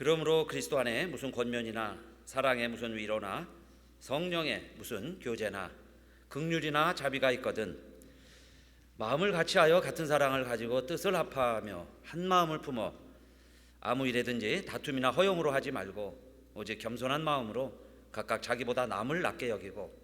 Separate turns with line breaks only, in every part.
그러므로 그리스도 안에 무슨 권면이나 사랑의 무슨 위로나 성령의 무슨 교제나 긍휼이나 자비가 있거든 마음을 같이하여 같은 사랑을 가지고 뜻을 합하며 한 마음을 품어 아무 일에든지 다툼이나 허용으로 하지 말고 오직 겸손한 마음으로 각각 자기보다 남을 낮게 여기고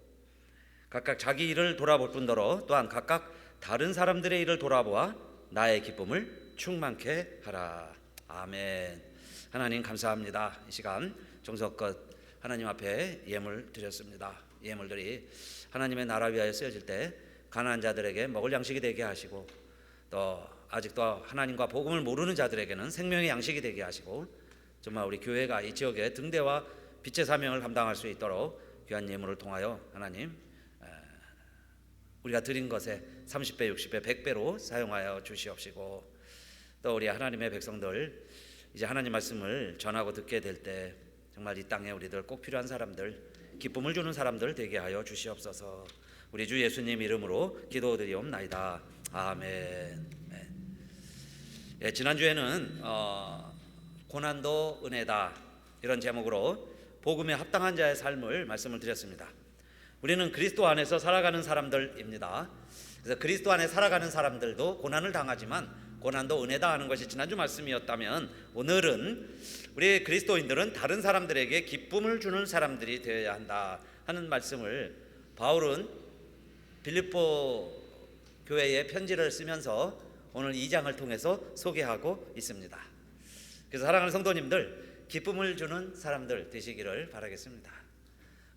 각각 자기 일을 돌아볼 뿐더러 또한 각각 다른 사람들의 일을 돌아보아 나의 기쁨을 충만케 하라. 아멘. 하나님 감사합니다. 이 시간 정성껏 하나님 앞에 예물 드렸습니다. 예물들이 하나님의 나라 위하여 쓰여질 때 가난한 자들에게 먹을 양식이 되게 하시고 또 아직도 하나님과 복음을 모르는 자들에게는 생명의 양식이 되게 하시고 정말 우리 교회가 이 지역의 등대와 빛의 사명을 감당할 수 있도록 귀한 예물을 통하여 하나님 우리가 드린 것에 30배, 60배, 100배로 사용하여 주시옵시고 또 우리 하나님의 백성들 이제 하나님 말씀을 전하고 듣게 될 때 정말 이 땅에 우리들 꼭 필요한 사람들, 기쁨을 주는 사람들 되게 하여 주시옵소서. 우리 주 예수님 이름으로 기도드리옵나이다. 아멘. 예, 지난주에는 고난도 은혜다 이런 제목으로 복음에 합당한 자의 삶을 말씀을 드렸습니다. 우리는 그리스도 안에서 살아가는 사람들입니다. 그래서 그리스도 안에 살아가는 사람들도 고난을 당하지만 고난도 은혜다 하는 것이 지난주 말씀이었다면 오늘은 우리 그리스도인들은 다른 사람들에게 기쁨을 주는 사람들이 되어야 한다 하는 말씀을 바울은 빌립보 교회에 편지를 쓰면서 오늘 2장을 통해서 소개하고 있습니다. 그래서 사랑하는 성도님들 기쁨을 주는 사람들 되시기를 바라겠습니다.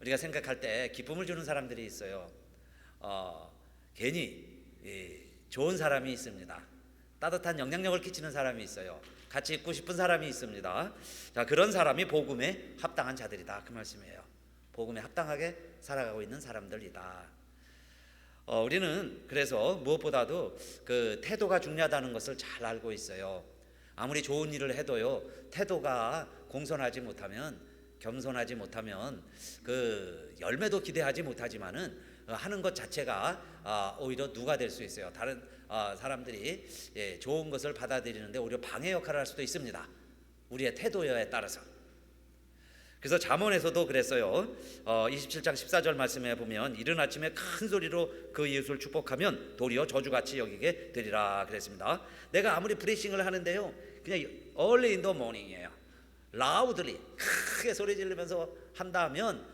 우리가 생각할 때 기쁨을 주는 사람들이 있어요. 괜히 좋은 사람이 있습니다. 따뜻한 영향력을 끼치는 사람이 있어요. 같이 있고 싶은 사람이 있습니다. 자, 그런 사람이 복음에 합당한 자들이다 그 말씀이에요. 복음에 합당하게 살아가고 있는 사람들이다. 우리는 그래서 무엇보다도 그 태도가 중요하다는 것을 잘 알고 있어요. 아무리 좋은 일을 해도요 태도가 공손하지 못하면 겸손하지 못하면 그 열매도 기대하지 못하지만은 하는 것 자체가 오히려 누가 될 수 있어요. 다른 사람들이 좋은 것을 받아들이는데 오히려 방해 역할을 할 수도 있습니다. 우리의 태도에 따라서. 그래서 잠언에서도 그랬어요. 27장 14절 말씀에 보면 이른 아침에 큰 소리로 그 이웃을 축복하면 도리어 저주같이 여기게 되리라 그랬습니다. 내가 아무리 브레싱을 하는데요 그냥 early in the morning이에요. loudly 크게 소리 지르면서 한다면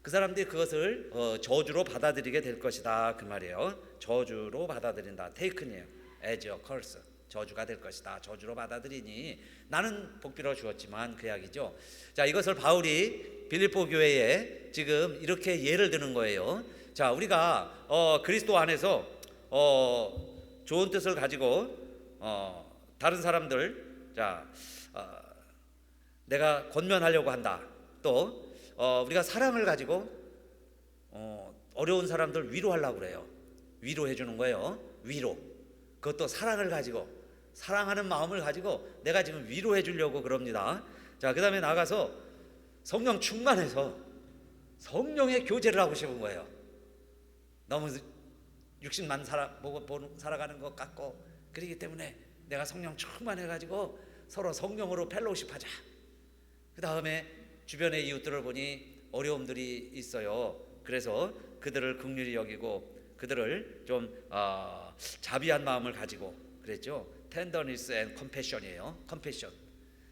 그 사람들이 그것을 저주로 받아들이게 될 것이다 그 말이에요. 저주로 받아들인다. taken이에요. as a curse. 저주가 될 것이다. 저주로 받아들이니 나는 복비로 주었지만 그 이야기죠. 자, 이것을 바울이 빌립보 교회에 지금 이렇게 예를 드는 거예요. 자, 우리가 그리스도 안에서 좋은 뜻을 가지고 다른 사람들 내가 권면하려고 한다. 또 우리가 사랑을 가지고 어려운 사람들 위로하려고 그래요. 위로해 주는 거예요. 위로. 그것도 사랑을 가지고 사랑하는 마음을 가지고 내가 지금 위로해 주려고 그럽니다. 자, 그 다음에 나가서 성령 충만해서 성령의 교제를 하고 싶은 거예요. 너무 육신만 살아가는 것 같고 그렇기 때문에 내가 성령 충만해 가지고 서로 성령으로 펠로우십 하자. 그 다음에 주변의 이웃들을 보니 어려움들이 있어요. 그래서 그들을 긍휼히 여기고 그들을 좀 자비한 마음을 가지고 그랬죠. tenderness and compassion이에요. compassion.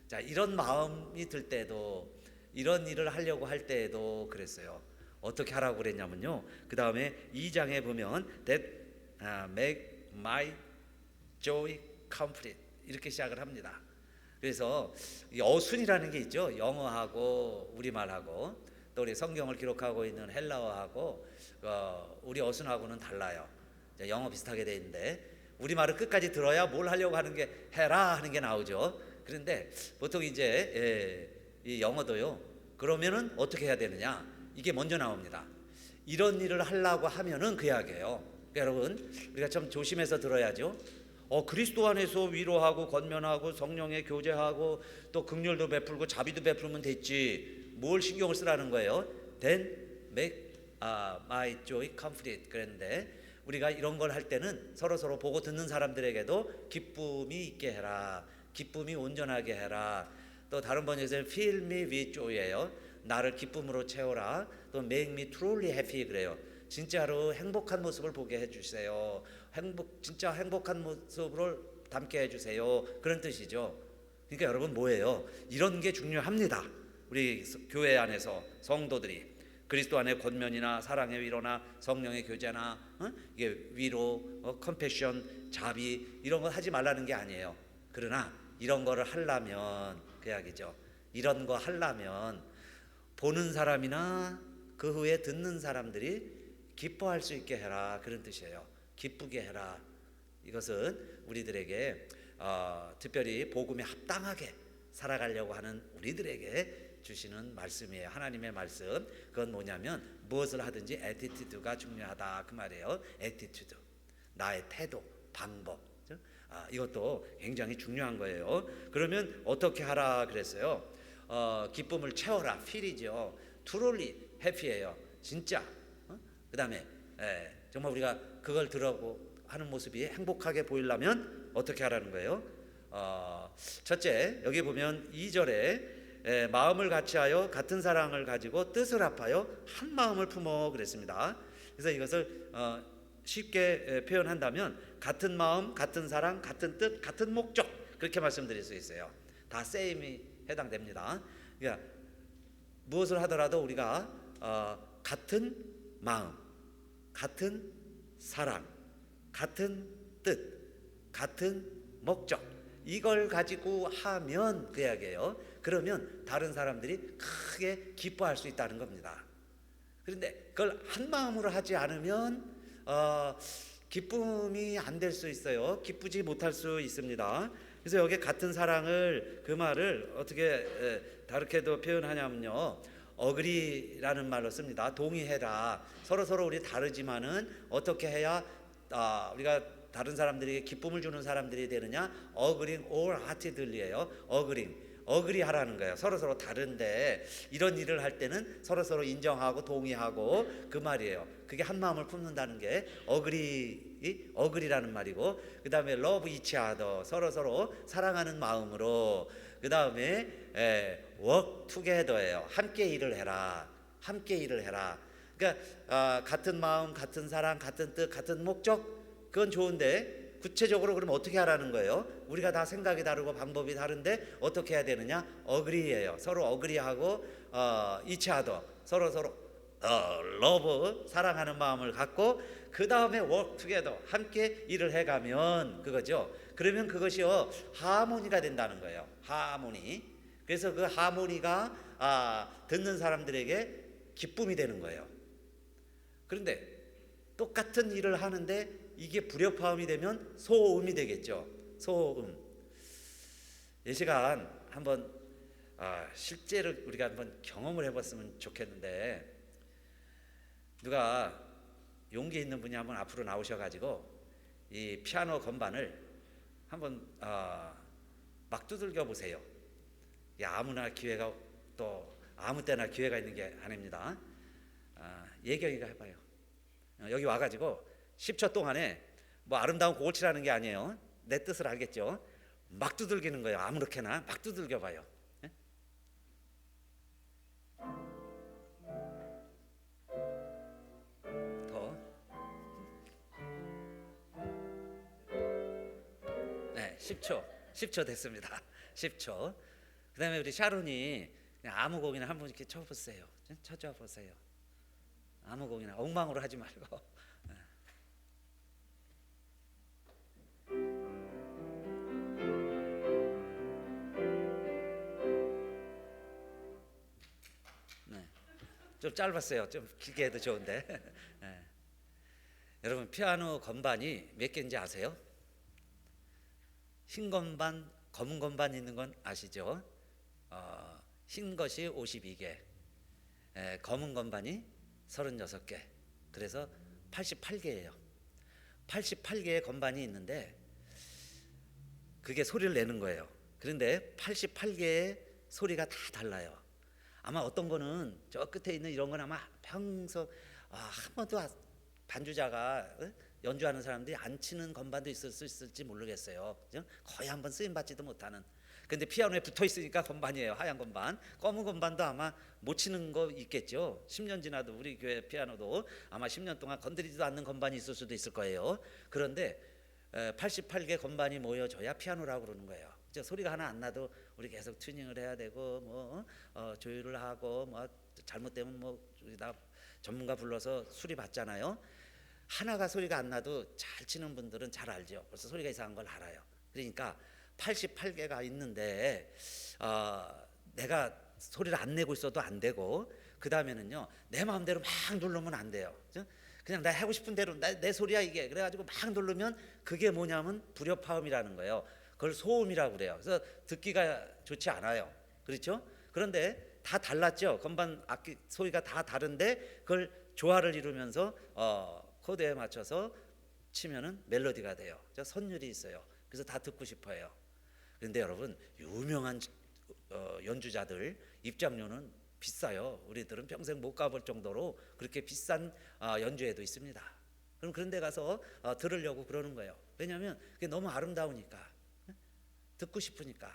자, 이런 마음이 들 때도 이런 일을 하려고 할 때에도 그랬어요. 어떻게 하라고 그랬냐면요. 그 다음에 2장에 보면 that make my joy complete 이렇게 시작을 합니다. 그래서 어순이라는 게 있죠. 영어하고 우리말하고 또 우리 성경을 기록하고 있는 헬라어하고 우리 어순하고는 달라요. 영어 비슷하게 돼 있는데 우리말을 끝까지 들어야 뭘 하려고 하는 게 해라 하는 게 나오죠. 그런데 보통 이제 이 영어도요. 그러면은 어떻게 해야 되느냐? 이게 먼저 나옵니다. 이런 일을 하려고 하면은 그 이야기예요. 그러니까 여러분 우리가 참 조심해서 들어야죠. 그리스도 안에서 위로하고 권면하고 성령의 교제하고 또 긍휼도 베풀고 자비도 베풀면 됐지. 뭘 신경을 쓰라는 거예요? Then make my joy complete 그랬는데 우리가 이런 걸 할 때는 서로 보고 듣는 사람들에게도 기쁨이 있게 해라. 기쁨이 온전하게 해라. 또 다른 번역에서는 fill me with joy예요. 나를 기쁨으로 채워라. 또 make me truly happy 그래요. 진짜로 행복한 모습을 보게 해주세요. 진짜 행복한 모습을 담게 해주세요. 그런 뜻이죠. 그러니까 여러분 뭐예요? 이런 게 중요합니다. 우리 교회 안에서 성도들이 그리스도 안에 권면이나 사랑의 위로나 성령의 교제나 이게 위로, 컴패션, 자비 이런 거 하지 말라는 게 아니에요. 그러나 이런 거를 하려면 그 이야기죠. 이런 거 하려면 보는 사람이나 그 후에 듣는 사람들이 기뻐할 수 있게 해라 그런 뜻이에요. 기쁘게 해라. 이것은 우리들에게 특별히 복음에 합당하게 살아가려고 하는 우리들에게 주시는 말씀이에요. 하나님의 말씀. 그건 뭐냐면 무엇을 하든지 애티튜드가 중요하다 그 말이에요. 애티튜드, 나의 태도, 방법. 이것도 굉장히 중요한 거예요. 그러면 어떻게 하라 그랬어요? 기쁨을 채워라. 필이죠. truly happy예요. 진짜. 그 다음에 정말 우리가 그걸 들어보고 하는 모습이 행복하게 보이려면 어떻게 하라는 거예요? 첫째, 여기 보면 2절에 마음을 같이하여 같은 사랑을 가지고 뜻을 합하여 한 마음을 품어 그랬습니다. 그래서 이것을 쉽게 표현한다면 같은 마음, 같은 사랑, 같은 뜻, 같은 목적 그렇게 말씀드릴 수 있어요. 다 same이 해당됩니다. 그러니까 무엇을 하더라도 우리가 같은 마음, 같은 사랑, 같은 뜻, 같은 목적 이걸 가지고 하면 그 이야기예요. 그러면 다른 사람들이 크게 기뻐할 수 있다는 겁니다. 그런데 그걸 한 마음으로 하지 않으면 기쁨이 안 될 수 있어요. 기쁘지 못할 수 있습니다. 그래서 여기 같은 사랑을 그 말을 어떻게 다르게도 표현하냐면요. 어그리라는 말로 씁니다. 동의해라. 서로 우리 다르지만은 어떻게 해야 우리가 다른 사람들에게 기쁨을 주는 사람들이 되느냐? agreeing wholeheartedly예요. 어그리하라는 거예요. 서로 다른데 이런 일을 할 때는 서로 인정하고 동의하고 그 말이에요. 그게 한 마음을 품는다는 게 어그리라는 말이고, 그 다음에 love each other 서로 사랑하는 마음으로, 그 다음에 work together예요. 함께 일을 해라. 그러니까 같은 마음, 같은 사랑, 같은 뜻, 같은 목적 그건 좋은데 구체적으로 그럼 어떻게 하라는 거예요? 우리가 다 생각이 다르고 방법이 다른데 어떻게 해야 되느냐? 어그리예요. 서로 어그리하고 each other 서로 love 사랑하는 마음을 갖고 그 다음에 work together 함께 일을 해가면 그거죠. 그러면 그것이요 하모니가 된다는 거예요. 하모니. 그래서 그 하모니가 듣는 사람들에게 기쁨이 되는 거예요. 그런데 똑같은 일을 하는데 이게 불협화음이 되면 소음이 되겠죠. 소음. 이 시간 한번 실제로 우리가 한번 경험을 해봤으면 좋겠는데, 누가 용기 있는 분이 한번 앞으로 나오셔가지고 이 피아노 건반을 한번 막 두들겨 보세요. 아무나 기회가 또 아무 때나 기회가 있는 게 아닙니다. 예경이가 해봐요. 여기 와가지고 10초 동안에 뭐 아름다운 곡을 치라는 게 아니에요. 내 뜻을 알겠죠. 막 두들기는 거예요. 아무렇게나 막 두들겨 봐요. 더. 네, 10초 됐습니다. 10초. 그 다음에 우리 샤론이 그냥 아무 곡이나 한번 이렇게 쳐보세요. 쳐줘보세요. 아무 곡이나 엉망으로 하지 말고. 좀 짧았어요. 좀 길게 해도 좋은데. 여러분 피아노 건반이 몇 개인지 아세요? 흰 건반, 검은 건반 있는 건 아시죠? 흰 것이 52개, 검은 건반이 36개. 그래서 88개예요. 88개의 건반이 있는데 그게 소리를 내는 거예요. 그런데 88개의 소리가 다 달라요. 아마 어떤 거는 저 끝에 있는 이런 건 아마 평소 한 번도 반주자가 연주하는 사람들이 안 치는 건반도 있을 수 있을지 모르겠어요. 거의 한번 쓰임 받지도 못하는. 근데 피아노에 붙어 있으니까 건반이에요. 하얀 건반. 검은 건반도 아마 못 치는 거 있겠죠. 10년 지나도 우리 교회 피아노도 아마 10년 동안 건드리지도 않는 건반이 있을 수도 있을 거예요. 그런데 88개 건반이 모여져야 피아노라고 그러는 거예요. 소리가 하나 안 나도 우리 계속 튜닝을 해야 되고 뭐 조율을 하고 뭐 잘못되면 뭐 나 전문가 불러서 수리 받잖아요. 하나가 소리가 안 나도 잘 치는 분들은 잘 알죠. 벌써 소리가 이상한 걸 알아요. 그러니까 88개가 있는데 내가 소리를 안 내고 있어도 안 되고, 그 다음에는요 내 마음대로 막 누르면 안 돼요. 그냥 나 하고 싶은 대로 내 소리야 이게. 그래가지고 막 누르면 그게 뭐냐면 불협화음이라는 거예요. 그걸 소음이라고 그래요. 그래서 듣기가 좋지 않아요. 그렇죠? 그런데 다 달랐죠. 건반 악기 소리가 다 다른데 그걸 조화를 이루면서 코드에 맞춰서 치면은 멜로디가 돼요. 선율이 있어요. 그래서 다 듣고 싶어요. 그런데 여러분 유명한 연주자들 입장료는 비싸요. 우리들은 평생 못 가볼 정도로 그렇게 비싼 연주회도 있습니다. 그럼 그런 데 가서 들으려고 그러는 거예요. 왜냐하면 그게 너무 아름다우니까, 듣고 싶으니까,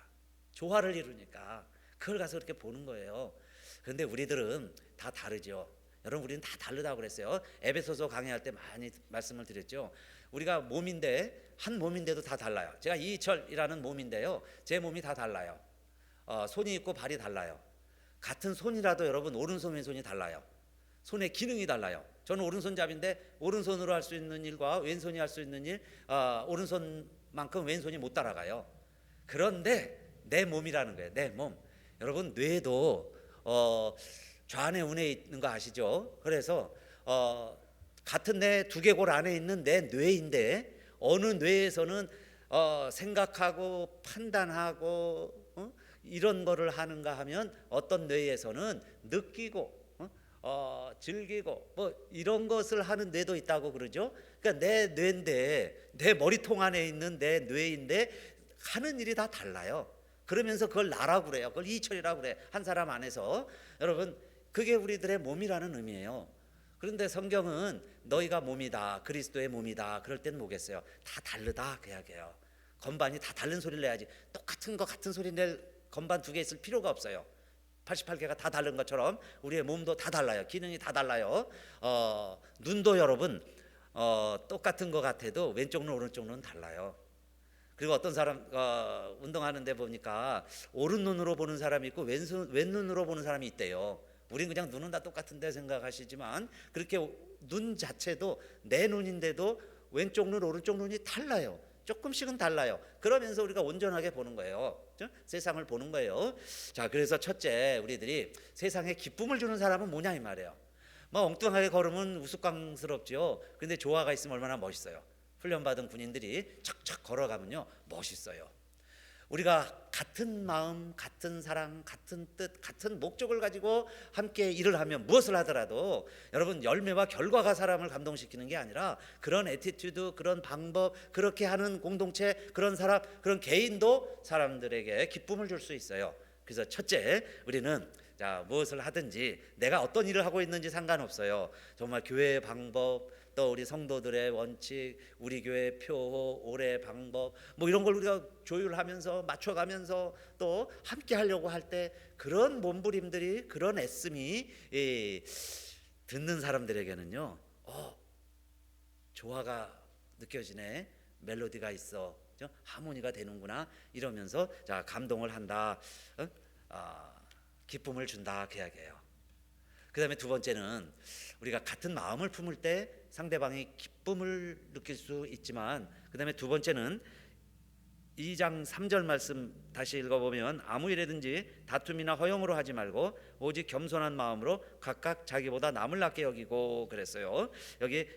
조화를 이루니까 그걸 가서 그렇게 보는 거예요. 그런데 우리들은 다 다르죠. 여러분 우리는 다 다르다고 그랬어요. 에베소서 강의할 때 많이 말씀을 드렸죠. 우리가 몸인데 한 몸인데도 다 달라요. 제가 이철이라는 몸인데요, 제 몸이 다 달라요. 손이 있고 발이 달라요. 같은 손이라도 여러분 오른손 왼손이 달라요. 손의 기능이 달라요. 저는 오른손잡인데 오른손으로 할 수 있는 일과 왼손이 할 수 있는 일, 오른손만큼 왼손이 못 따라가요. 그런데 내 몸이라는 거예요. 내 몸. 여러분 뇌도 좌뇌 우뇌에 있는 거 아시죠? 그래서 같은 내 두개골 안에 있는 내 뇌인데 어느 뇌에서는 생각하고 판단하고 이런 거를 하는가 하면 어떤 뇌에서는 느끼고 즐기고 뭐 이런 것을 하는 뇌도 있다고 그러죠. 그러니까 내 뇌인데, 내 머리통 안에 있는 내 뇌인데 하는 일이 다 달라요. 그러면서 그걸 나라고 그래요. 그걸 이철이라고 그래. 한 사람 안에서. 여러분 그게 우리들의 몸이라는 의미예요. 그런데 성경은 너희가 몸이다, 그리스도의 몸이다, 그럴 땐 뭐겠어요? 다 다르다 그 이야기예요. 건반이 다 다른 소리를 내야지 똑같은 거 같은 소리 낼 건반 두 개 있을 필요가 없어요. 88개가 다 다른 것처럼 우리의 몸도 다 달라요. 기능이 다 달라요. 눈도 여러분 똑같은 것 같아도 왼쪽 눈 오른쪽 눈은 달라요. 그리고 어떤 사람 운동하는데 보니까 오른 눈으로 보는 사람이 있고 왼 눈으로 보는 사람이 있대요. 우린 그냥 눈은 다 똑같은데 생각하시지만 그렇게 눈 자체도 내 눈인데도 왼쪽 눈 오른쪽 눈이 달라요. 조금씩은 달라요. 그러면서 우리가 온전하게 보는 거예요. 세상을 보는 거예요. 자, 그래서 첫째 우리들이 세상에 기쁨을 주는 사람은 뭐냐 이 말이에요. 뭐 엉뚱하게 걸으면 우스꽝스럽죠. 근데 조화가 있으면 얼마나 멋있어요. 훈련받은 군인들이 척척 걸어가면요 멋있어요. 우리가 같은 마음, 같은 사랑, 같은 뜻, 같은 목적을 가지고 함께 일을 하면 무엇을 하더라도 여러분 열매와 결과가 사람을 감동시키는 게 아니라 그런 애티튜드, 그런 방법, 그렇게 하는 공동체, 그런 사람, 그런 개인도 사람들에게 기쁨을 줄 수 있어요. 그래서 첫째 우리는 자 무엇을 하든지 내가 어떤 일을 하고 있는지 상관없어요. 정말 교회의 방법, 또 우리 성도들의 원칙, 우리 교회 표호, 올해 방법 뭐 이런 걸 우리가 조율하면서 맞춰가면서 또 함께 하려고 할 때 그런 몸부림들이, 그런 애씀이 듣는 사람들에게는요 조화가 느껴지네, 멜로디가 있어, 하모니가 되는구나 이러면서 자 감동을 한다, 기쁨을 준다 그 이야기예요. 그 다음에 두 번째는 우리가 같은 마음을 품을 때 상대방이 기쁨을 느낄 수 있지만, 그 다음에 두 번째는 2장 3절 말씀 다시 읽어보면 아무 일이든지 다툼이나 허용으로 하지 말고 오직 겸손한 마음으로 각각 자기보다 남을 낫게 여기고 그랬어요. 여기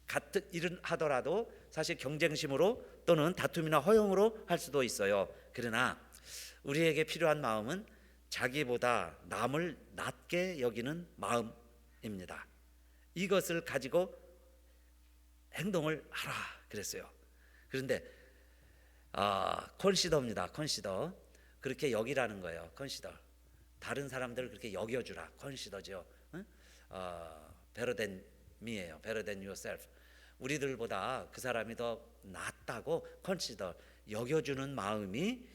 같은 일을 하더라도 사실 경쟁심으로 또는 다툼이나 허용으로 할 수도 있어요. 그러나 우리에게 필요한 마음은 자기보다 남을 낮게 여기는 마음입니다. 이것을 가지고 행동을 하라 그랬어요. 그런데 컨시더입니다. 컨시더. 그렇게 여기라는 거예요. 컨시더. 다른 사람들을 그렇게 여겨주라. 컨시더죠. better than me예요. better than yourself. 우리들보다 그 사람이 더 낫다고 컨시더, 여겨주는 마음이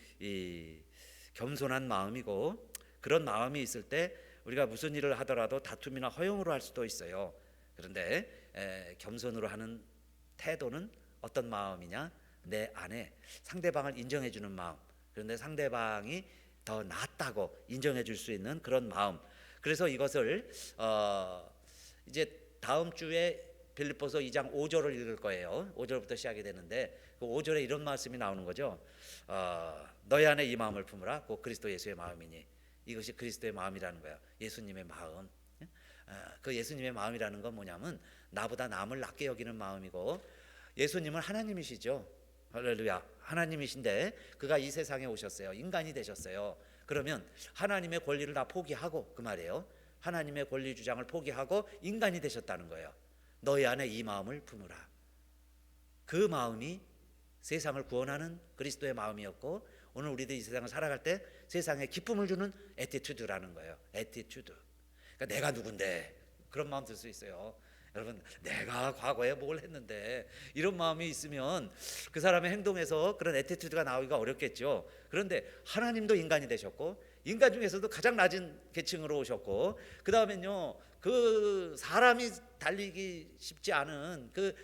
겸손한 마음이고, 그런 마음이 있을 때 우리가 무슨 일을 하더라도 다툼이나 허용으로 할 수도 있어요. 그런데 겸손으로 하는 태도는 어떤 마음이냐? 내 안에 상대방을 인정해 주는 마음, 그런데 상대방이 더 낫다고 인정해 줄 수 있는 그런 마음. 그래서 이것을 이제 다음 주에 빌립보서 2장 5절을 읽을 거예요. 5절부터 시작이 되는데 그 5절에 이런 말씀이 나오는 거죠. 너희 안에 이 마음을 품으라. 곧 그리스도 예수의 마음이니. 이것이 그리스도의 마음이라는 거예요. 예수님의 마음. 그 예수님의 마음이라는 건 뭐냐면 나보다 남을 낮게 여기는 마음이고, 예수님은 하나님이시죠. 할렐루야. 하나님이신데 그가 이 세상에 오셨어요. 인간이 되셨어요. 그러면 하나님의 권리를 다 포기하고, 그 말이에요, 하나님의 권리 주장을 포기하고 인간이 되셨다는 거예요. 너희 안에 이 마음을 품으라. 그 마음이 세상을 구원하는 그리스도의 마음이었고, 오늘 우리들 이 세상을 살아갈 때 세상에 기쁨을 주는 애티튜드라는 거예요. 애티튜드. 그러니까 내가 누군데, 그런 마음 들 수 있어요. 여러분, 내가 과거에 뭘 했는데, 이런 마음이 있으면 그 사람의 행동에서 그런 애티튜드가 나오기가 어렵겠죠. 그런데 하나님도 인간이 되셨고, 인간 중에서도 가장 낮은 계층으로 오셨고, 그 다음엔요, 그 사람이 달리기 쉽지 않은 그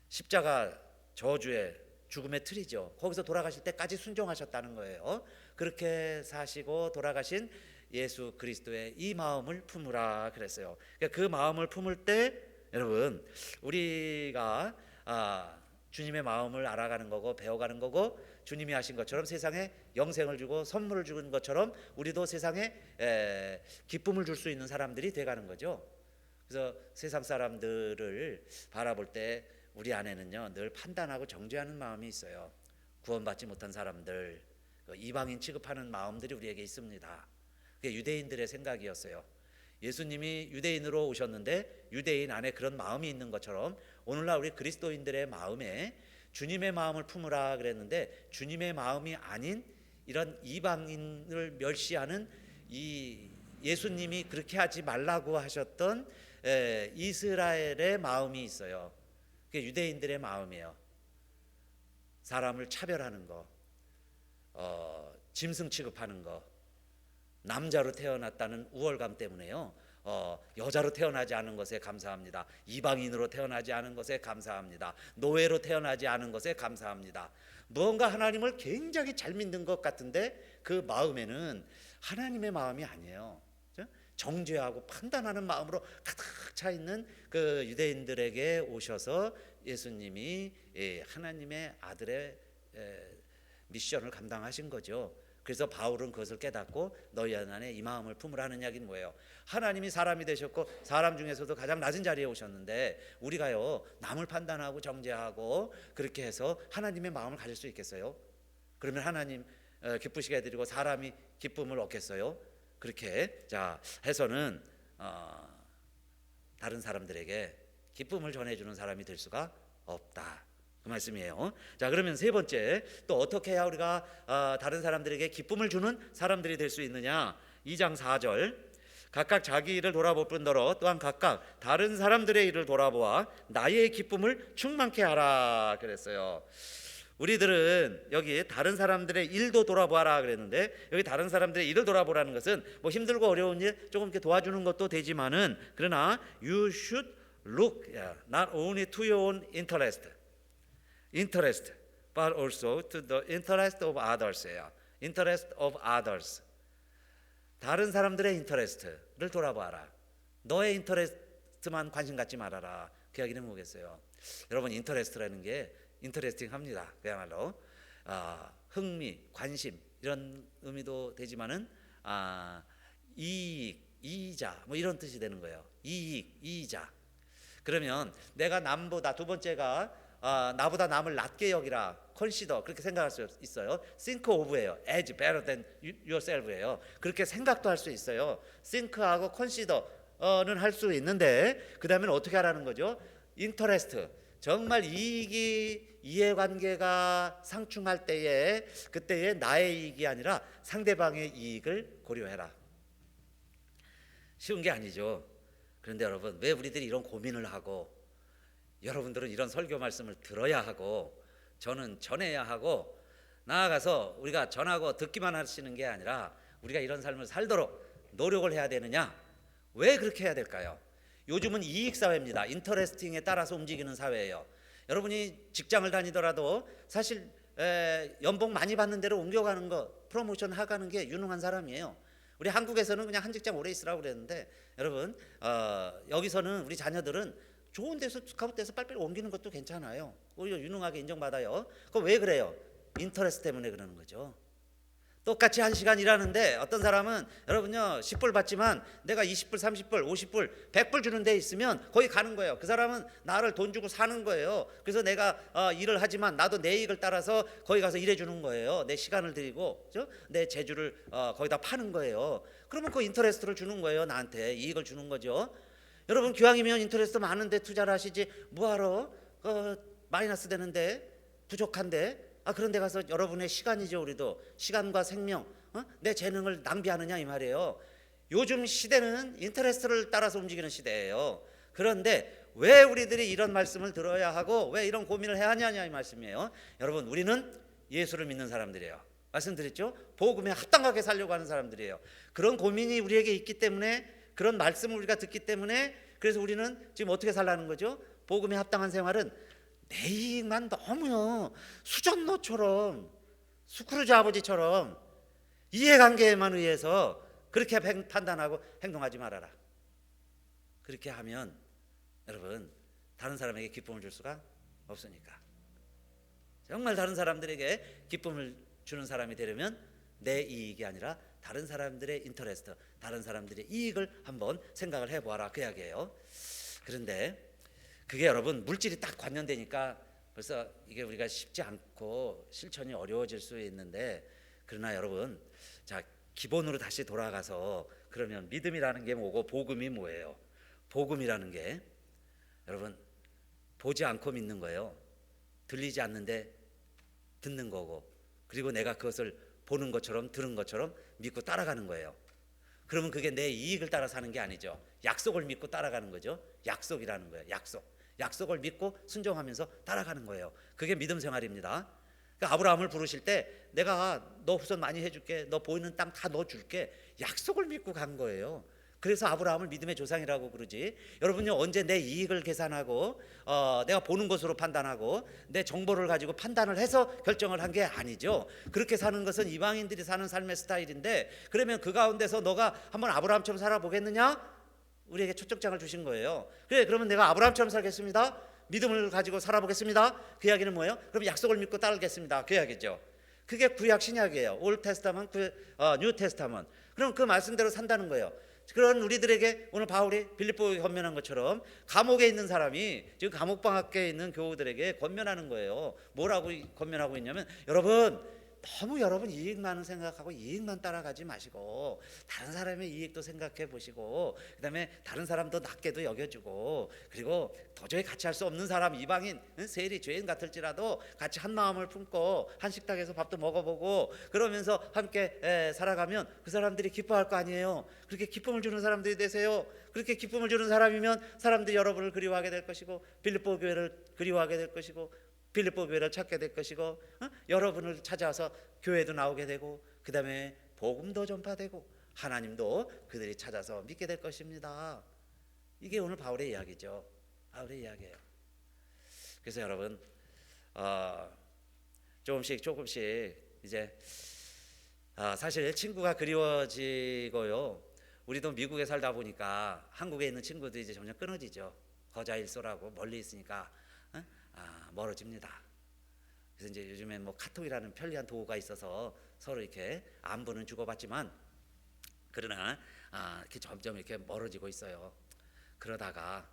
십자가 저주의 죽음의 틀이죠. 거기서 돌아가실 때까지 순종하셨다는 거예요. 그렇게 사시고 돌아가신 예수 그리스도의 이 마음을 품으라 그랬어요. 그러니까 그 마음을 품을 때 여러분, 우리가 주님의 마음을 알아가는 거고 배워가는 거고, 주님이 하신 것처럼 세상에 영생을 주고 선물을 주는 것처럼 우리도 세상에 기쁨을 줄 수 있는 사람들이 돼가는 거죠. 그래서 세상 사람들을 바라볼 때 우리 안에는요 늘 판단하고 정죄하는 마음이 있어요. 구원받지 못한 사람들, 이방인 취급하는 마음들이 우리에게 있습니다. 그게 유대인들의 생각이었어요. 예수님이 유대인으로 오셨는데 유대인 안에 그런 마음이 있는 것처럼 오늘날 우리 그리스도인들의 마음에 주님의 마음을 품으라 그랬는데, 주님의 마음이 아닌 이런 이방인을 멸시하는 이 예수님이 그렇게 하지 말라고 하셨던 이스라엘의 마음이 있어요. 그게 유대인들의 마음이에요. 사람을 차별하는 거, 짐승 취급하는 거, 남자로 태어났다는 우월감 때문에요, 여자로 태어나지 않은 것에 감사합니다. 이방인으로 태어나지 않은 것에 감사합니다. 노예로 태어나지 않은 것에 감사합니다. 무언가 하나님을 굉장히 잘 믿는 것 같은데 그 마음에는 하나님의 마음이 아니에요. 정죄하고 판단하는 마음으로 가득 차 있는 그 유대인들에게 오셔서 예수님이 하나님의 아들의 미션을 감당하신 거죠. 그래서 바울은 그것을 깨닫고 너희 안에 이 마음을 품으라는 이야기는 뭐예요? 하나님이 사람이 되셨고 사람 중에서도 가장 낮은 자리에 오셨는데 우리가요 남을 판단하고 정죄하고 그렇게 해서 하나님의 마음을 가질 수 있겠어요? 그러면 하나님 기쁘시게 해드리고 사람이 기쁨을 얻겠어요? 그렇게 자 해서는 다른 사람들에게 기쁨을 전해주는 사람이 될 수가 없다, 그 말씀이에요. 자, 그러면 세 번째, 또 어떻게 해야 우리가 다른 사람들에게 기쁨을 주는 사람들이 될 수 있느냐? 2장 4절, 각각 자기 일을 돌아볼 뿐더러 또한 각각 다른 사람들의 일을 돌아보아 나의 기쁨을 충만케 하라 그랬어요. 우리들은 여기 다른 사람들의 일도 돌아보아라 그랬는데, 여기 다른 사람들의 일을 돌아보라는 것은 뭐 힘들고 어려운 일 조금 이렇게 도와주는 것도 되지만은, 그러나 you should look not only to your own interest, but also to the interest of others예요. interest of others. 다른 사람들의 인터레스트를 돌아봐라. 너의 인터레스트만 관심 갖지 말아라. 그 이야기는 뭐겠어요? 여러분, 인터레스트라는 게 인터레스팅합니다. 그야말로 흥미, 관심 이런 의미도 되지만은 이익, 이의자 뭐 이런 뜻이 되는 거예요. 이익, 이의자. 그러면 내가 남보다, 두 번째가 나보다 남을 낮게 여기라, consider, 그렇게 생각할 수 있어요. think of예요. as better than yourself예요. 그렇게 생각도 할 수 있어요. think하고 consider는 할 수 있는데, 그 다음에는 어떻게 하라는 거죠? interest, 정말 이익이, 이해관계가 상충할 때에 그때에 나의 이익이 아니라 상대방의 이익을 고려해라. 쉬운 게 아니죠. 그런데 여러분, 왜 우리들이 이런 고민을 하고, 여러분들은 이런 설교 말씀을 들어야 하고, 저는 전해야 하고, 나아가서 우리가 전하고 듣기만 하시는 게 아니라 우리가 이런 삶을 살도록 노력을 해야 되느냐? 왜 그렇게 해야 될까요? 요즘은 이익 사회입니다. 인터레스팅에 따라서 움직이는 사회예요. 여러분이 직장을 다니더라도 사실 연봉 많이 받는 데로 옮겨가는 거, 프로모션 하가는 게 유능한 사람이에요. 우리 한국에서는 그냥 한 직장 오래 있으라고 그랬는데 여러분 여기서는 우리 자녀들은 좋은 데서 스카웃돼서 빨리빨리 옮기는 것도 괜찮아요. 오히려 유능하게 인정받아요. 그거 왜 그래요? 인터레스트 때문에 그러는 거죠. 똑같이 1시간 일하는데 어떤 사람은 여러분요 10불 받지만 내가 20불, 30불, 50불, 100불 주는 데 있으면 거기 가는 거예요. 그 사람은 나를 돈 주고 사는 거예요. 그래서 내가 일을 하지만 나도 내 이익을 따라서 거기 가서 일해 주는 거예요. 내 시간을 들이고 그렇죠? 내 재주를 거기다 파는 거예요. 그러면 그 인터레스트를 주는 거예요. 나한테 이익을 주는 거죠. 여러분 기왕이면 인터레스트 많은데 투자를 하시지 뭐하러 마이너스 되는데 부족한데 그런 데 가서 여러분의 시간이죠. 우리도 시간과 생명 내 재능을 낭비하느냐 이 말이에요. 요즘 시대는 인터레스트를 따라서 움직이는 시대예요. 그런데 왜 우리들이 이런 말씀을 들어야 하고 왜 이런 고민을 해야 하냐 이 말씀이에요. 여러분 우리는 예수를 믿는 사람들이에요. 말씀드렸죠. 복음에 합당하게 살려고 하는 사람들이에요. 그런 고민이 우리에게 있기 때문에 그런 말씀을 우리가 듣기 때문에 그래서 우리는 지금 어떻게 살라는 거죠? 복음에 합당한 생활은 내 이익만 너무요 수전노처럼 스크루지 아버지처럼 이해관계에만 의해서 그렇게 판단하고 행동하지 말아라. 그렇게 하면 여러분 다른 사람에게 기쁨을 줄 수가 없으니까 정말 다른 사람들에게 기쁨을 주는 사람이 되려면 내 이익이 아니라 다른 사람들의 인터레스트, 다른 사람들의 이익을 한번 생각을 해보아라 그 이야기예요. 그런데 그게 여러분 물질이 딱 관련되니까 벌써 이게 우리가 쉽지 않고 실천이 어려워질 수 있는데 그러나 여러분 자 기본으로 다시 돌아가서 그러면 믿음이라는 게 뭐고 복음이 뭐예요? 복음이라는 게 여러분 보지 않고 믿는 거예요. 들리지 않는데 듣는 거고 그리고 내가 그것을 보는 것처럼 들은 것처럼 믿고 따라가는 거예요. 그러면 그게 내 이익을 따라 사는 게 아니죠. 약속을 믿고 따라가는 거죠. 약속이라는 거예요. 약속을 믿고 순종하면서 따라가는 거예요. 그게 믿음 생활입니다. 그러니까 아브라함을 부르실 때 내가 너 후손 많이 해줄게, 너 보이는 땅 다 넣어줄게, 약속을 믿고 간 거예요. 그래서 아브라함을 믿음의 조상이라고 그러지. 여러분요 언제 내 이익을 계산하고 내가 보는 것으로 판단하고 내 정보를 가지고 판단을 해서 결정을 한 게 아니죠. 그렇게 사는 것은 이방인들이 사는 삶의 스타일인데 그러면 그 가운데서 너가 한번 아브라함처럼 살아보겠느냐? 우리에게 초청장을 주신 거예요. 그래 그러면 내가 아브라함처럼 살겠습니다. 믿음을 가지고 살아보겠습니다. 그 이야기는 뭐예요? 그럼 약속을 믿고 따르겠습니다. 그 이야기죠. 그게 구약 신약이에요. 올 테스타먼트, 뉴 테스타먼트. 그럼 그 말씀대로 산다는 거예요. 그런 우리들에게 오늘 바울이 빌립보에 권면한 것처럼 감옥에 있는 사람이 지금 감옥방학계에 있는 교우들에게 권면하는 거예요. 뭐라고 권면하고 있냐면 여러분 너무 여러분 이익만 생각하고 이익만 따라가지 마시고 다른 사람의 이익도 생각해 보시고 그다음에 다른 사람도 낮게도 여겨주고 그리고 도저히 같이 할 수 없는 사람 이방인 세리 죄인 같을지라도 같이 한 마음을 품고 한 식탁에서 밥도 먹어보고 그러면서 함께 살아가면 그 사람들이 기뻐할 거 아니에요. 그렇게 기쁨을 주는 사람들이 되세요. 그렇게 기쁨을 주는 사람이면 사람들이 여러분을 그리워하게 될 것이고 빌립보 교회를 그리워하게 될 것이고 빌립보 교회를 찾게 될 것이고 여러분을 찾아서 교회도 나오게 되고 그 다음에 복음도 전파되고 하나님도 그들이 찾아서 믿게 될 것입니다. 이게 오늘 바울의 이야기죠. 바울의 이야기예요. 그래서 여러분 조금씩 이제 사실 친구가 그리워지고요. 우리도 미국에 살다 보니까 한국에 있는 친구들이 이제 점점 끊어지죠. 거자일소라고 멀리 있으니까 멀어집니다. 그래서 이제 요즘에 뭐 카톡이라는 편리한 도구가 있어서 서로 이렇게 안부는 주고받지만 그러나 이렇게 점점 이렇게 멀어지고 있어요. 그러다가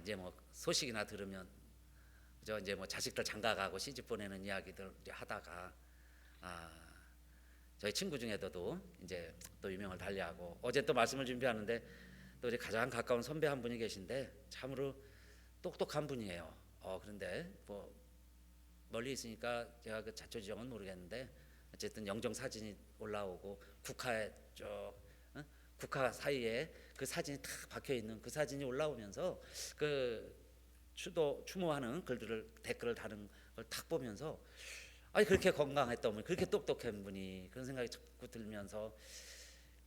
이제 뭐 소식이나 들으면 저 이제 뭐 자식들 장가가고 시집 보내는 이야기들 하다가 저희 친구 중에도 이제 또 유명을 달리하고 어제 또 말씀을 준비하는데 또 이제 가장 가까운 선배 한 분이 계신데 참으로 똑똑한 분이에요. 그런데 뭐 멀리 있으니까 제가 그 자초지종은 모르겠는데 어쨌든 영정 사진이 올라오고 국화 사이에 그 사진이 탁 박혀 있는 그 사진이 올라오면서 그 추모하는 글들을 댓글을 다는 걸 탁 보면서 아니 그렇게 건강했던 분, 그렇게 똑똑한 분이 그런 생각이 자꾸 들면서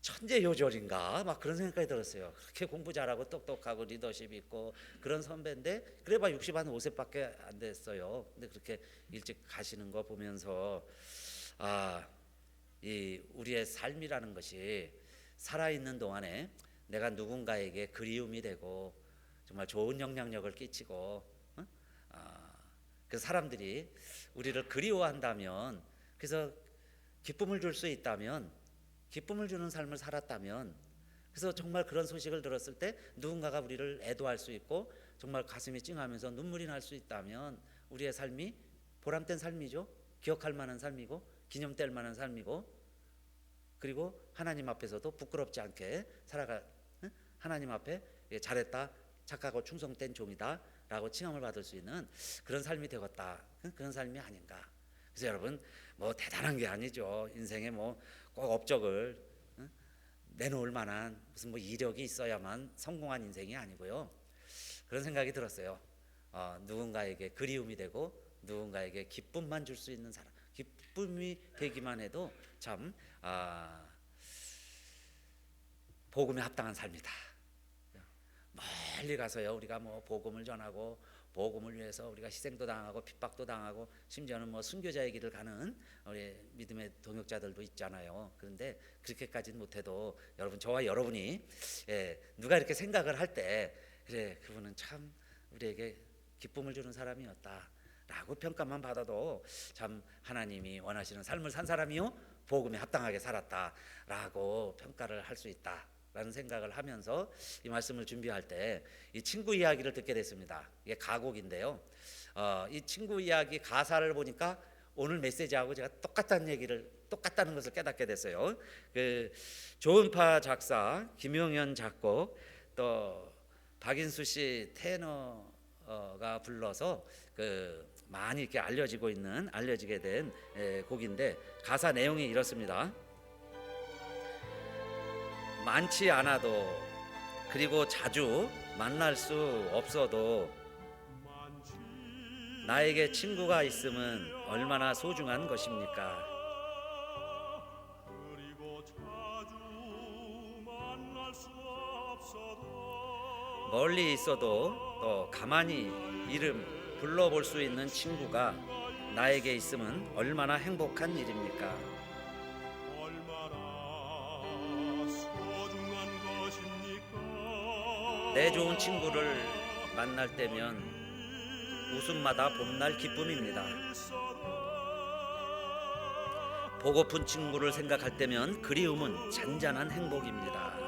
천재 요절인가 막 그런 생각이 들었어요. 그렇게 공부 잘하고 똑똑하고 리더십 있고 그런 선배인데 그래봐 60한 5세밖에 안 됐어요. 근데 그렇게 일찍 가시는 거 보면서 이 우리의 삶이라는 것이 살아있는 동안에 내가 누군가에게 그리움이 되고 정말 좋은 영향력을 끼치고 그 사람들이 우리를 그리워한다면, 그래서 기쁨을 줄 수 있다면, 기쁨을 주는 삶을 살았다면, 그래서 정말 그런 소식을 들었을 때 누군가가 우리를 애도할 수 있고 정말 가슴이 찡하면서 눈물이 날 수 있다면 우리의 삶이 보람된 삶이죠. 기억할 만한 삶이고 기념될 만한 삶이고, 그리고 하나님 앞에서도 부끄럽지 않게 살아가, 하나님 앞에 잘했다, 착하고 충성된 종이다 라고 칭함을 받을 수 있는 그런 삶이 되었다, 그런 삶이 아닌가. 그래서 여러분 뭐 대단한 게 아니죠. 인생에 뭐 꼭 업적을 내놓을 만한 무슨 뭐 이력이 있어야만 성공한 인생이 아니고요. 그런 생각이 들었어요. 누군가에게 그리움이 되고 누군가에게 기쁨만 줄 수 있는 사람, 기쁨이 되기만 해도 참 복음에 합당한 삶이다. 멀리 가서요 우리가 뭐 복음을 전하고 복음을 위해서 우리가 희생도 당하고 핍박도 당하고 심지어는 뭐 순교자의 길을 가는 우리 믿음의 동역자들도 있잖아요. 그런데 그렇게까지는 못해도 여러분, 저와 여러분이 누가 이렇게 생각을 할 때 그래 그분은 참 우리에게 기쁨을 주는 사람이었다 라고 평가만 받아도 참 하나님이 원하시는 삶을 산 사람이요 복음에 합당하게 살았다 라고 평가를 할 수 있다 라는 생각을 하면서 이 말씀을 준비할 때 이 친구 이야기를 듣게 됐습니다. 이게 가곡인데요. 이 친구 이야기 가사를 보니까 오늘 메시지하고 제가 똑같다는 것을 깨닫게 됐어요. 그 조은파 작사, 김용현 작곡, 또 박인수 씨 테너가 불러서 그 많이 이렇게 알려지게 된 곡인데 가사 내용이 이렇습니다. 많지 않아도 그리고 자주 만날 수 없어도 나에게 친구가 있음은 얼마나 소중한 것입니까? 멀리 있어도 또 가만히 이름 불러볼 수 있는 친구가 나에게 있음은 얼마나 행복한 일입니까? 내 좋은 친구를 만날 때면 웃음마다 봄날 기쁨입니다. 보고픈 친구를 생각할 때면 그리움은 잔잔한 행복입니다.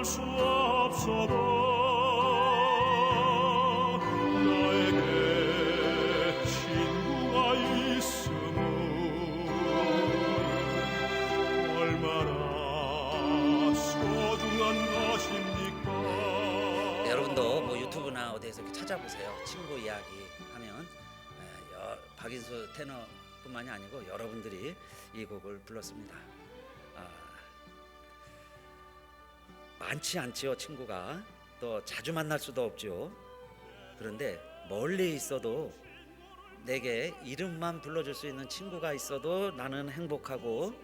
수 없어도 나에게 친구가 있음은 얼마나 소중한 것입니까?
여러분도 뭐 유튜브나 어디에서 이렇게 찾아보세요. 친구 이야기 하면 박인수 테너뿐만이 아니고 여러분들이 이 곡을 불렀습니다. 많지 않지요 친구가, 또 자주 만날 수도 없죠. 그런데 멀리 있어도 내게 이름만 불러줄 수 있는 친구가 있어도 나는 행복하고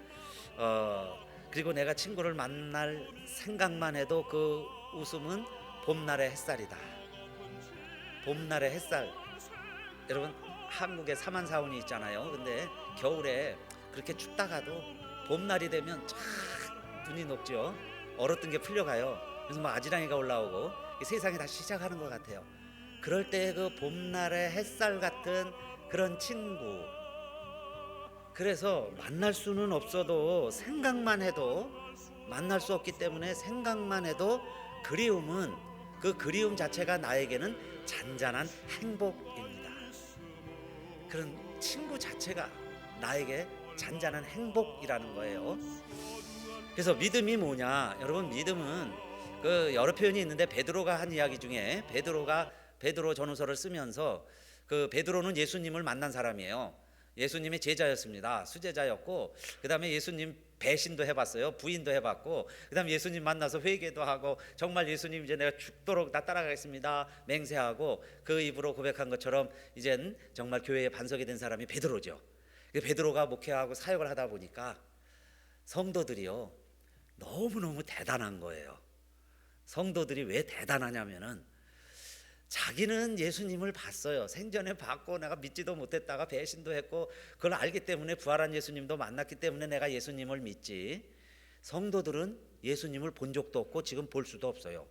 그리고 내가 친구를 만날 생각만 해도 그 웃음은 봄날의 햇살이다. 봄날의 햇살. 여러분 한국에 사만사운이 있잖아요. 근데 겨울에 그렇게 춥다가도 봄날이 되면 쫙 눈이 녹죠. 얼었던 게 풀려가요. 그래서 막 아지랑이가 올라오고 세상이 다시 시작하는 것 같아요. 그럴 때 그 봄날의 햇살 같은 그런 친구, 그래서 만날 수는 없어도 생각만 해도, 만날 수 없기 때문에 생각만 해도 그리움은, 그 그리움 자체가 나에게는 잔잔한 행복입니다. 그런 친구 자체가 나에게 잔잔한 행복이라는 거예요. 그래서 믿음이 뭐냐? 여러분, 믿음은 그 여러 표현이 있는데 베드로가 한 이야기 중에, 베드로 전후서를 쓰면서, 그 베드로는 예수님을 만난 사람이에요. 예수님의 제자였습니다. 수제자였고, 그 다음에 예수님 배신도 해봤어요. 부인도 해봤고, 그 다음에 예수님 만나서 회개도 하고, 정말 예수님 이제 내가 죽도록 나 따라가겠습니다 맹세하고 그 입으로 고백한 것처럼 이젠 정말 교회의 반석이 된 사람이 베드로죠. 베드로가 목회하고 사역을 하다 보니까 성도들이요, 너무너무 대단한 거예요. 성도들이 왜 대단하냐면은, 자기는 예수님을 봤어요. 생전에 봤고 내가 믿지도 못했다가 배신도 했고, 그걸 알기 때문에 부활한 예수님도 만났기 때문에 내가 예수님을 믿지. 성도들은 예수님을 본 적도 없고 지금 볼 수도 없어요.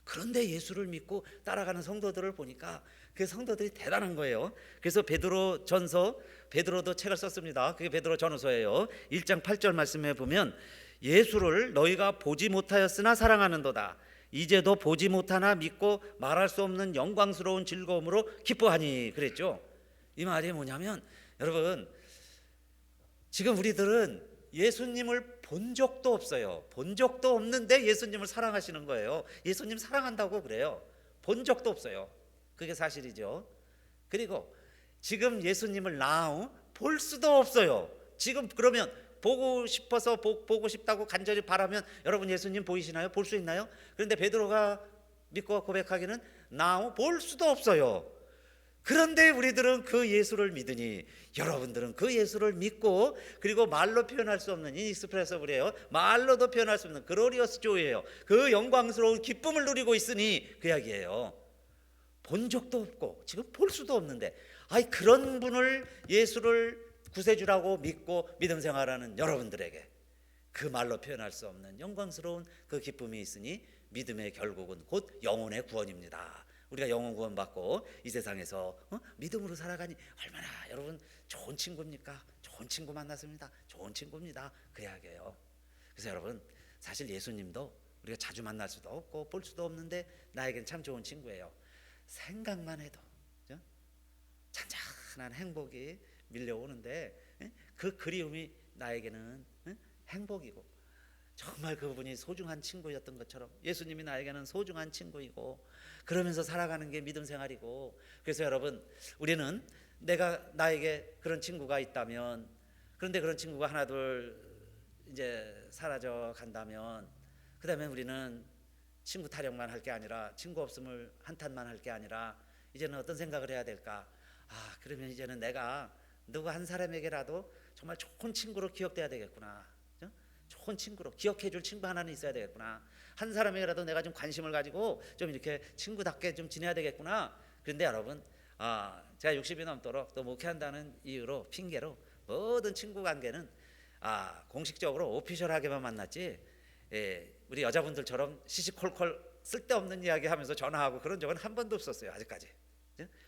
그런데 예수를 믿고 따라가는 성도들을 보니까 그 성도들이 대단한 거예요. 그래서 베드로도 책을 썼습니다. 그게 베드로 전후서예요. 1장 8절 말씀에 보면, 예수를 너희가 보지 못하였으나 사랑하는도다. 이제도 보지 못하나 믿고 말할 수 없는 영광스러운 즐거움으로 기뻐하니, 그랬죠. 이 말이 뭐냐면, 여러분, 지금 우리들은 예수님을 본 적도 없어요. 본 적도 없는데 예수님을 사랑하시는 거예요. 예수님 사랑한다고 그래요. 본 적도 없어요. 그게 사실이죠. 그리고 지금 예수님을 볼 수도 없어요. 지금 그러면 보고 싶어서 보고 싶다고 간절히 바라면, 여러분 예수님 보이시나요? 볼 수 있나요? 그런데 베드로가 믿고 고백하기는 볼 수도 없어요. 그런데 우리들은 그 예수를 믿으니, 여러분들은 그 예수를 믿고, 그리고 말로 표현할 수 없는 인익스프레서블이에요. 말로도 표현할 수 없는 글로리어스 조이예요. 그 영광스러운 기쁨을 누리고 있으니 그 이야기예요. 본 적도 없고 지금 볼 수도 없는데, 그런 분을, 예수를 구세주라고 믿고 믿음 생활하는 여러분들에게 그 말로 표현할 수 없는 영광스러운 그 기쁨이 있으니 믿음의 결국은 곧 영혼의 구원입니다. 우리가 영혼 구원 받고 이 세상에서 믿음으로 살아가니 얼마나 여러분 좋은 친구입니까? 좋은 친구 만났습니다. 좋은 친구입니다. 그 이야기예요. 그래서 여러분, 사실 예수님도 우리가 자주 만날 수도 없고 볼 수도 없는데 나에겐 참 좋은 친구예요. 생각만 해도 잔잔한 행복이 밀려오는데, 그 그리움이 나에게는 행복이고, 정말 그분이 소중한 친구였던 것처럼 예수님이 나에게는 소중한 친구이고, 그러면서 살아가는 게 믿음 생활이고. 그래서 여러분, 우리는 나에게 그런 친구가 있다면, 그런데 그런 친구가 하나 둘 이제 사라져 간다면, 그 다음에 우리는 친구 타령만 할 게 아니라, 친구 없음을 한탄만 할 게 아니라, 이제는 어떤 생각을 해야 될까? 그러면 이제는 내가 누구 한 사람에게라도 정말 좋은 친구로 기억돼야 되겠구나. 좋은 친구로 기억해 줄 친구 하나는 있어야 되겠구나. 한 사람에게라도 내가 좀 관심을 가지고 좀 이렇게 친구답게 좀 지내야 되겠구나. 그런데 여러분, 제가 60이 넘도록 또 목회한다는 이유로, 핑계로 모든 친구 관계는 공식적으로 오피셜하게만 만났지, 우리 여자분들처럼 시시콜콜 쓸데없는 이야기 하면서 전화하고 그런 적은 한 번도 없었어요. 아직까지.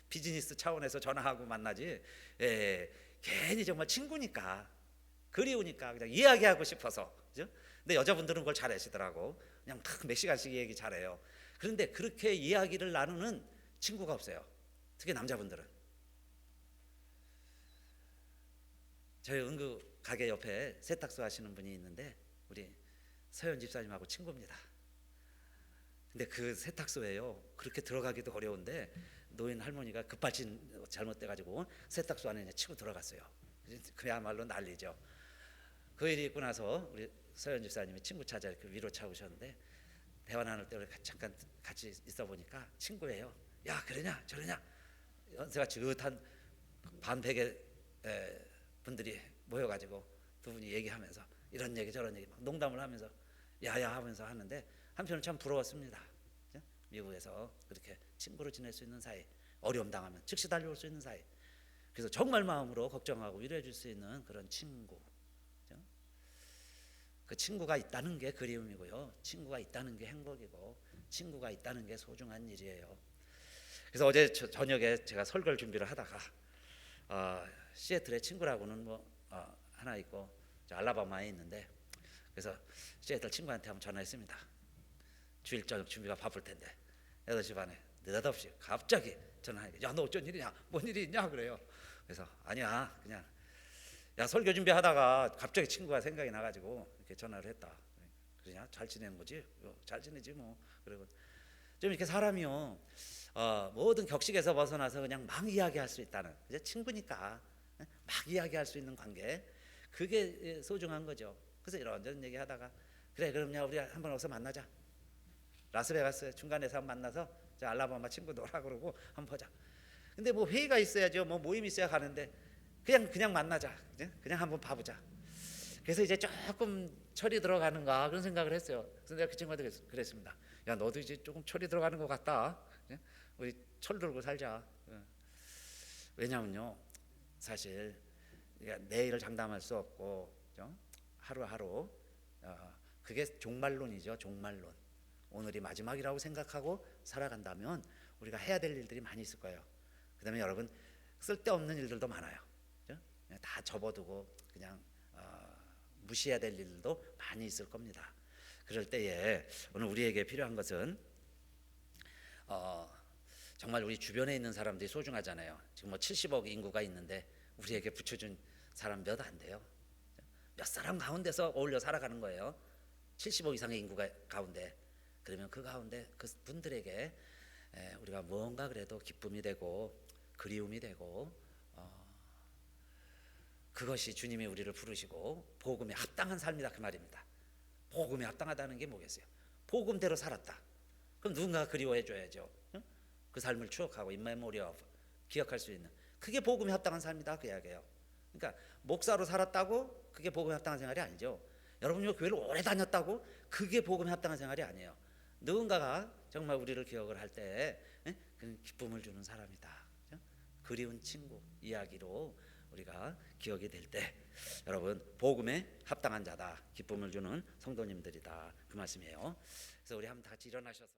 비즈니스 차원에서 전화하고 만나지, 괜히 정말 친구니까, 그리우니까 그냥 이야기하고 싶어서. 그죠? 근데 여자분들은 그걸 잘하시더라고. 그냥 몇 시간씩 얘기 잘해요. 그런데 그렇게 이야기를 나누는 친구가 없어요. 특히 남자분들은. 저희 은구 가게 옆에 세탁소 하시는 분이 있는데, 우리 서현 집사님하고 친구입니다. 근데 그 세탁소에요, 그렇게 들어가기도 어려운데 노인 할머니가 급발진 잘못돼가지고 세탁소 안에 치고 들어갔어요. 그야말로 난리죠. 그 일이 있고 나서 우리 서현 집사님이 친구 찾아 이렇게 위로 차오셨는데, 대화 나눌 때 잠깐 같이 있어 보니까 친구예요. 야, 그러냐 저러냐, 연세가 지긋한 반백의 분들이 모여가지고 두 분이 얘기하면서 이런 얘기 저런 얘기 막 농담을 하면서 야야 하면서 하는데, 한편으로 참 부러웠습니다. 미국에서 그렇게 친구로 지낼 수 있는 사이, 어려움 당하면 즉시 달려올 수 있는 사이, 그래서 정말 마음으로 걱정하고 위로해 줄 수 있는 그런 친구. 그 친구가 있다는 게 그리움이고요. 친구가 있다는 게 행복이고 친구가 있다는 게 소중한 일이에요. 그래서 어제 저녁에 제가 설걸 준비를 하다가 시애틀에 친구라고는 하나 있고 알라바마에 있는데, 그래서 시애틀 친구한테 한번 전화했습니다. 주일 저녁 준비가 바쁠 텐데 8시 반에 느닷없이 갑자기 전화하니까 야, 너 어쩐 일이냐, 뭔 일이 있냐 그래요. 그래서 아니야, 그냥 야, 설교 준비하다가 갑자기 친구가 생각이 나가지고 이렇게 전화를 했다. 그러냐, 잘 지내는 거지? 잘 지내지 뭐. 그리고 좀 이렇게 사람이요, 모든 격식에서 벗어나서 그냥 막 이야기할 수 있다는, 이제 친구니까 막 이야기할 수 있는 관계, 그게 소중한 거죠. 그래서 이런저런 얘기하다가 그래, 그럼요, 우리 한번 어서 만나자. 라스베가스 중간에서 한번 만나서 저 알라바마 친구도 오라 그러고 한번 보자. 근데 뭐 회의가 있어야죠, 뭐 모임이 있어야 가는데 그냥 만나자, 그냥 한번 봐보자. 그래서 이제 조금 철이 들어가는가 그런 생각을 했어요. 그래서 내가 그 친구한테 그랬습니다. 야, 너도 이제 조금 철이 들어가는 것 같다. 우리 철 들고 살자. 왜냐면요, 사실 내일을 장담할 수 없고, 그죠? 하루하루 그게 종말론이죠. 종말론. 오늘이 마지막이라고 생각하고 살아간다면 우리가 해야 될 일들이 많이 있을 거예요. 그 다음에 여러분, 쓸데없는 일들도 많아요. 그죠? 그냥 다 접어두고 그냥 무시해야 될 일들도 많이 있을 겁니다. 그럴 때에 오늘 우리에게 필요한 것은 정말 우리 주변에 있는 사람들이 소중하잖아요. 지금 뭐 70억 인구가 있는데 우리에게 붙여준 사람 몇 안 돼요. 몇 사람 가운데서 어울려 살아가는 거예요. 70억 이상의 인구가 가운데. 그러면 그 가운데 그 분들에게 우리가 뭔가 그래도 기쁨이 되고 그리움이 되고, 그것이 주님이 우리를 부르시고 복음에 합당한 삶이다, 그 말입니다. 복음에 합당하다는 게 뭐겠어요? 복음대로 살았다. 그럼 누군가 그리워해 줘야죠. 응? 그 삶을 추억하고 in memory of, 기억할 수 있는, 그게 복음에 합당한 삶이다, 그 이야기예요. 그러니까 목사로 살았다고 그게 복음에 합당한 생활이 아니죠. 여러분이 교회를 오래 다녔다고 그게 복음에 합당한 생활이 아니에요. 누군가가 정말 우리를 기억을 할 때 그는 기쁨을 주는 사람이다, 그리운 친구 이야기로 우리가 기억이 될 때, 여러분 복음에 합당한 자다, 기쁨을 주는 성도님들이다, 그 말씀이에요. 그래서 우리 한번 다 같이 일어나셔서